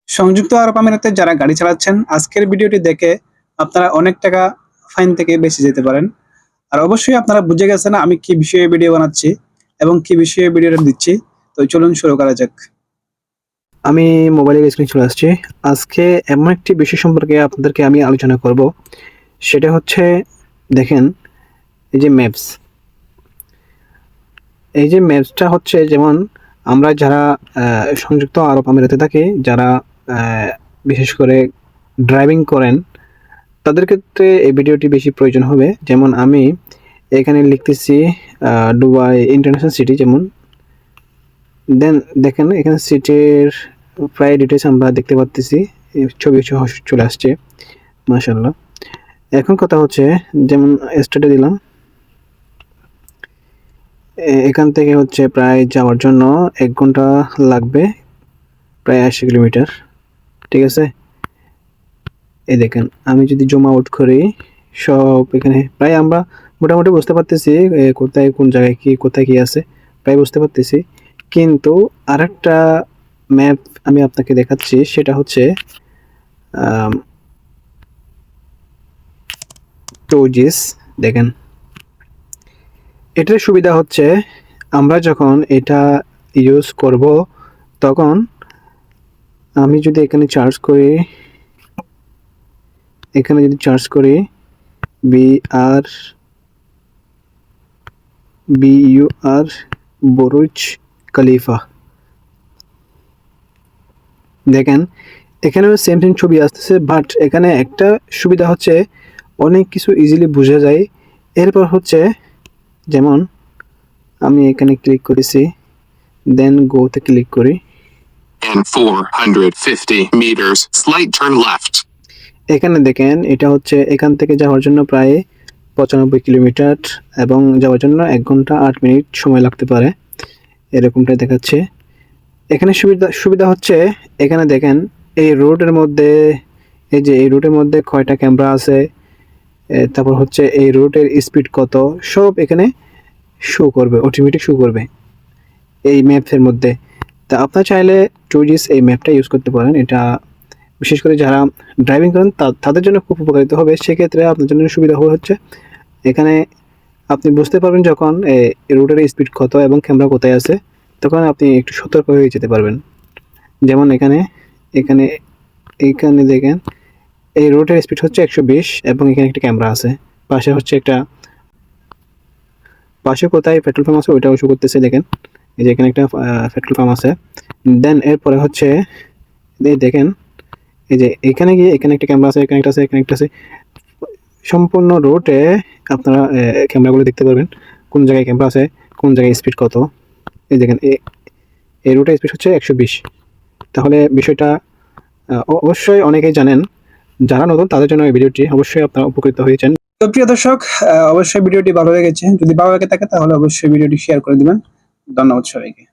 সংযুক্ত আরব আমিরাতে যারা গাড়ি চালাচ্ছেন, আজকের ভিডিওটি দেখে আপনারা অনেক টাকা ফাইন থেকে বেঁচে যেতে পারেন। আর অবশ্যই আপনারা বুঝে গেছেন আমি কি বিষয়ে ভিডিও বানাচ্ছি এবং কি বিষয়ে ভিডিওটা দিচ্ছি। তো চলুন শুরু করা যাক। আমি মোবাইলের স্ক্রিন চলে আসছি। আজকে এমন একটি বিষয় সম্পর্কে আপনাদেরকে আমি আলোচনা করব, সেটা হচ্ছে দেখেন এই যে ম্যাপস। এই যে ম্যাপসটা হচ্ছে যেমন আমরা যারা সংযুক্ত আরব আমিরাতে থাকি, যারা বিশেষ করে ড্রাইভিং করেন, তাদের ক্ষেত্রে এই ভিডিওটি বেশি প্রয়োজন হবে। যেমন আমি এখানে লিখতেছি দুবাই ইন্টারন্যাশনাল সিটি, যেমন দেন দেখেন এখানে সিটির প্রায় ডিটেলস আমরা দেখতে পাচ্ছি, ছবি চলে আসছে মাশাআল্লাহ। এখন কথা হচ্ছে যেমন স্টার্টে দিলাম, এখান থেকে হচ্ছে প্রায় যাওয়ার জন্য 1 ঘন্টা লাগবে, প্রায় 80 কিলোমিটার। ঠিক আছে, এই দেখেন আমি যদি জুম আউট করি সব এখানে প্রায় আমরা মোটামুটি বুঝতে পারতেছি কোথায় কোন জায়গায় কি কোথায় কি আছে, প্রায় বুঝতে পারতেছি। কিন্তু আরেকটা ম্যাপ আমি আপনাকে দেখাচ্ছি, সেটা হচ্ছে টোজিস। দেখেন এটার সুবিধা হচ্ছে আমরা যখন এটা ইউজ করব তখন আমি যদি এখানে চার্জ করি, BR বুরুজ খলিফা, দেখেন এখানেও সেম ছবি আসতেছে, বাট এখানে একটা সুবিধা হচ্ছে অনেক কিছু ইজিলি বোঝা যায়। এরপর হচ্ছে যেমন আমি এখানে ক্লিক করেছি, দেন গোতে ক্লিক করি। In 450 meters, slight turn left. এখানে দেখেন এটা হচ্ছে এখান থেকে যাওয়ার জন্য প্রায় 95 কিলোমিটার এবং যাওয়ার জন্য 1 ঘন্টা 8 মিনিট সময় লাগতে পারে, এরকমটাই দেখাচ্ছে। এখানে সুবিধা হচ্ছে এখানে দেখেন এই রোডের মধ্যে, এই যে এই রুটের মধ্যে কয়টা ক্যামেরা আছে, তারপর হচ্ছে এই রুটের স্পিড কত, সব এখানে শো করবে, অটোমেটিক শো করবে এই ম্যাপের মধ্যে। তা আপনারা চাইলে টুজিস এই ম্যাপটা ইউজ করতে পারেন। এটা বিশেষ করে যারা ড্রাইভিং করেন তাদের জন্য খুব উপকারিত হবে। সেক্ষেত্রে আপনার জন্য সুবিধা হচ্ছে এখানে আপনি বুঝতে পারবেন যখন রুটের স্পিড কত এবং ক্যামেরা কোথায় আছে, তখন আপনি একটু সতর্ক হয়ে যেতে পারবেন। যেমন এখানে এখানে এইখানে দেখেন এই রুটের স্পিড হচ্ছে 120 এবং এখানে একটা ক্যামেরা আছে, পাশে হচ্ছে একটা, পাশে কোথায় পেট্রোল পাম্প আছে ওইটাও শো করতেছে। দেখেন এই যে এখানে একটা পেট্রোল পাম্প আছে। দেন এরপরে হচ্ছে এই দেখেন এই যে এখানে গিয়ে এখানে একটা ক্যামেরা আছে, এখানে একটা আছে, এখানে একটা আছে। সম্পূর্ণ রোডে আপনারা ক্যামেরাগুলো দেখতে পারবেন, কোন জায়গায় ক্যামেরা আছে, কোন জায়গায় স্পিড কত। এই দেখেন এই রুটের স্পিড হচ্ছে 120। তাহলে বিষয়টা অবশ্যই অনেকেই জানেন, যারা নতুন তাদের জন্য এই ভিডিওটি অবশ্যই আপনারা উপকৃত হয়েছেন। তো প্রিয় দর্শক, অবশ্যই ভিডিওটি ভালো লেগেছে। যদি ভালো লেগে থাকে তাহলে অবশ্যই ভিডিওটি শেয়ার করে দিবেন। ধন্যবাদ সবাইকে।